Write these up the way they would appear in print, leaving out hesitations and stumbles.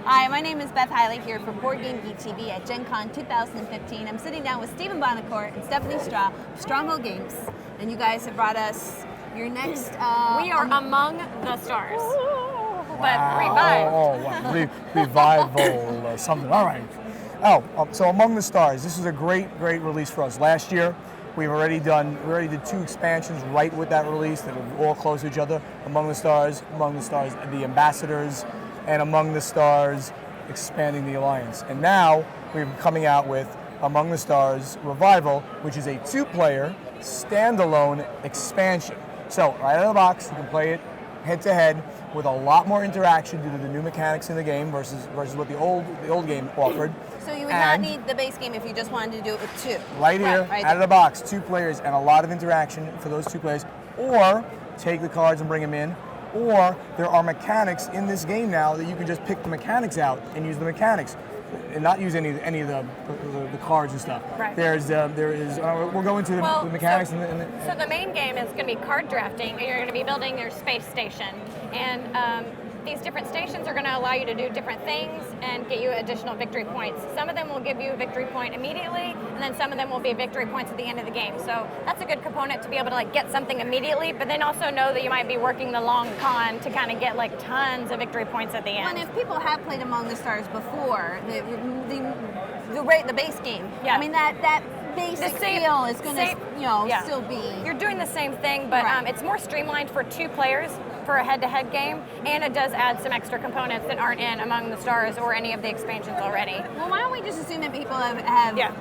Hi, my name is Beth Hiley here from Board Game Geek TV at Gen Con 2015. I'm sitting down with Stephen Bonacourt and Stephanie Straw of Stronghold Games, and you guys have brought us your next... we are Among the Stars. But Wow. Revival or something. All right. So Among the Stars. This is a great release for us. Last year, we already did 2 expansions right with that release that were all close to each other. Among the Stars, The Ambassadors, and Among the Stars, Expanding the Alliance. And now we're coming out with Among the Stars Revival, which is a 2-player standalone expansion. So right out of the box, you can play it head-to-head with a lot more interaction due to the new mechanics in the game versus what the old game offered. So you would not need the base game if you just wanted to do it with 2. Right here, right out of the box, 2 players and a lot of interaction for those 2 players. Or take the cards and bring them in. Or there are mechanics in this game now that you can just pick the mechanics out and use the mechanics, and not use any of the cards and stuff. Right. There is we'll go into the mechanics. So the main game is going to be card drafting, and you're going to be building your space station. And these different stations are going to allow you to do different things and get you additional victory points. Some of them will give you a victory point immediately, and then some of them will be victory points at the end of the game. So that's a good component to be able to get something immediately, but then also know that you might be working the long con to kind of get tons of victory points at the end. Well, and if people have played Among the Stars before, the base game, yeah. I mean that basic feel is going to still be. You're doing the same thing, but it's more streamlined for 2 players for a head-to-head game, and it does add some extra components that aren't in Among the Stars or any of the expansions already. Well, why don't we just assume that people have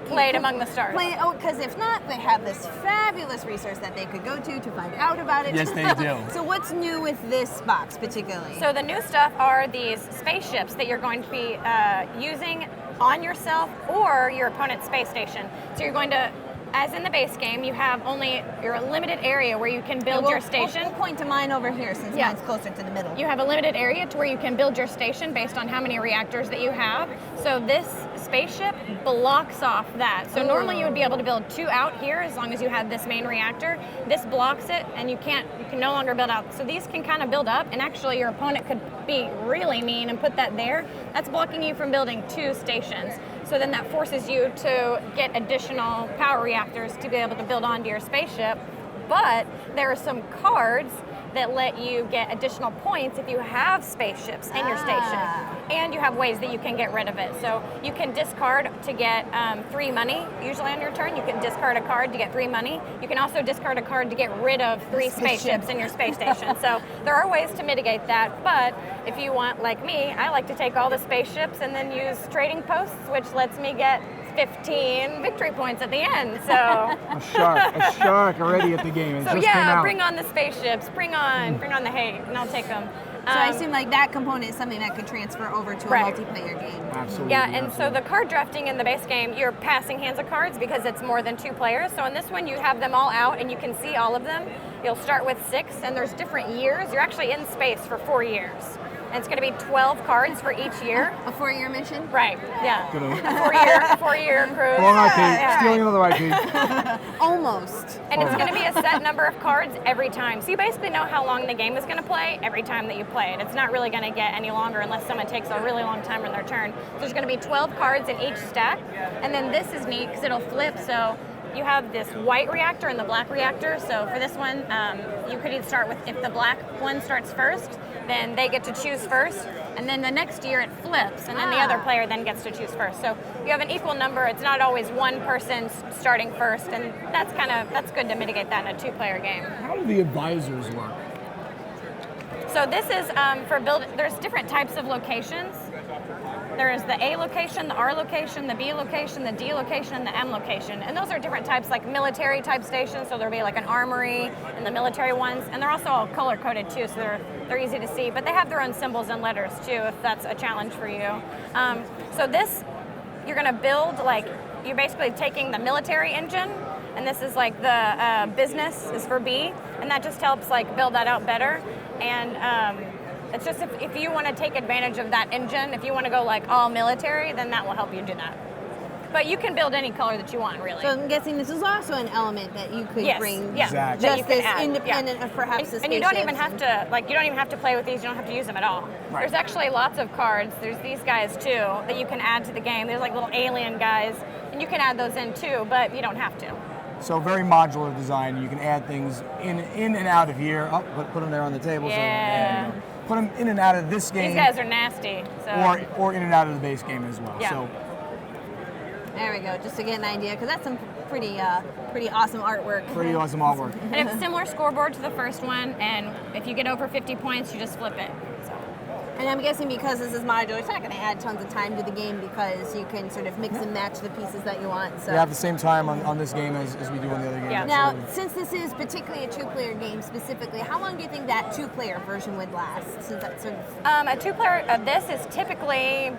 played Among the Stars? Because if not, they have this fabulous resource that they could go to find out about it. Yes, they do. So what's new with this box particularly? So the new stuff are these spaceships that you're going to be using on yourself or your opponent's space station. So you're going to, as in the base game, you have only your limited area where you can build your station. We'll point to mine over here since mine's closer to the middle. You have a limited area to where you can build your station based on how many reactors that you have. So this spaceship blocks off that. So normally you would be able to build 2 out here as long as you had this main reactor. This blocks it, and you can no longer build out. So these can kind of build up, and actually your opponent could be really mean and put that there. That's blocking you from building 2 stations. So then that forces you to get additional power reactors to be able to build onto your spaceship. But there are some cards that let you get additional points if you have spaceships in your station. And you have ways that you can get rid of it. So you can discard to get 3 money, usually on your turn. You can discard a card to get 3 money. You can also discard a card to get rid of 3 spaceships in your space station. So there are ways to mitigate that, but if you want, like me, I like to take all the spaceships and then use trading posts, which lets me get 15 victory points at the end. So a shark already at the game. It so just came out. Bring on the spaceships, bring on the hate, and I'll take them. So I assume that component is something that could transfer over to a multiplayer game. Absolutely. Yeah, and so the card drafting in the base game, you're passing hands of cards because it's more than 2 players. So in this one, you have them all out and you can see all of them. You'll start with 6, and there's different years. You're actually in space for 4 years. And it's going to be 12 cards for each year. A 4-year mission? Right, yeah. Good one. A 4-year cruise. Wrong IP. Stealing another IP. Almost. And it's going to be a set number of cards every time. So you basically know how long the game is going to play every time that you play it. It's not really going to get any longer unless someone takes a really long time on their turn. So there's going to be 12 cards in each stack. And then this is neat because it'll flip. So you have this white reactor and the black reactor. So for this one, you could either start with, if the black one starts first, then they get to choose first, and then the next year it flips, and then the other player then gets to choose first. So you have an equal number. It's not always one person starting first, and that's good to mitigate that in a 2-player game. How do the advisors work? So this is there's different types of locations. There is the A location, the R location, the B location, the D location, and the M location. And those are different types, like military type stations. So there'll be like an armory and the military ones. And they're also all color coded too, so they're easy to see. But they have their own symbols and letters too, if that's a challenge for you. So this, you're gonna build, you're basically taking the military engine, and this is like the business is for B, and that just helps build that out better. And it's just if you want to take advantage of that engine, if you want to go all military, then that will help you do that. But you can build any color that you want, really. So I'm guessing this is also an element that you could Yes, bring yeah, Exactly. that you just can as add, independent yeah. of perhaps the And you don't even spaceships have to you don't even have to play with these. You don't have to use them at all. Right. There's actually lots of cards. There's these guys too that you can add to the game. There's like little alien guys, and you can add those in too, but you don't have to. So very modular design. You can add things in and out of here. Oh, put them there on the table. Yeah. So put them in and out of this game. These guys are nasty. So or in and out of the base game as well. Yeah. So There we go, just to get an idea, because that's some pretty awesome artwork. pretty awesome artwork. and it's a similar scoreboard to the first one, and if you get over 50 points, you just flip it. So. And I'm guessing because this is modular, it's not going to add tons of time to the game because you can sort of mix and match the pieces that you want. So. We have the same time on this game as we do on the other game. Yeah. Now, Absolutely. since this is particularly a two-player game specifically, how long do you think that two-player version would last? Since that's sort of A two-player of this is typically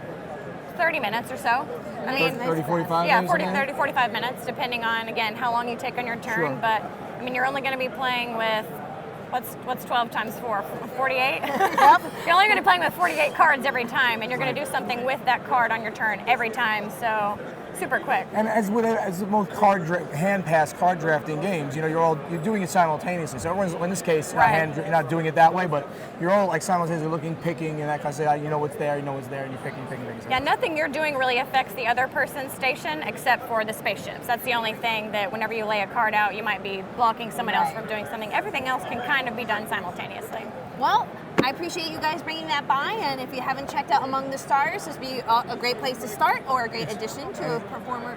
30 minutes or so. I mean, 30, 45 yeah, maybe, 40, something like 30, 45 minutes, depending on, again, how long you take on your turn. Sure. But, I mean, you're only going to be playing with, what's 12 times 4? 48? You're only going to be playing with 48 cards every time, and you're going to do something with that card on your turn every time, so super quick. And as with most hand pass card drafting games, you're doing it simultaneously. So everyone's in this case Right. you're not doing it that way, but you're all like simultaneously looking, picking, and that kind of stuff. You know what's there, and you're picking. Yeah, nothing you're doing really affects the other person's station except for the spaceships. That's the only thing that whenever you lay a card out, you might be blocking someone else from doing something. Everything else can kind of be done simultaneously. Well, I appreciate you guys bringing that by, and if you haven't checked out Among the Stars, this would be a great place to start or a great addition to a performer.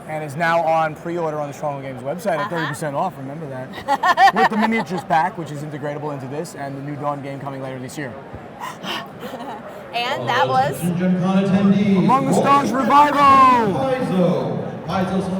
And is now on pre-order on the Stronghold Games website at 30% off. Remember that. With the miniatures pack, which is integratable into this, and the New Dawn game coming later this year. And that was Gen Con attendees. Among the Stars Revival! Paizo.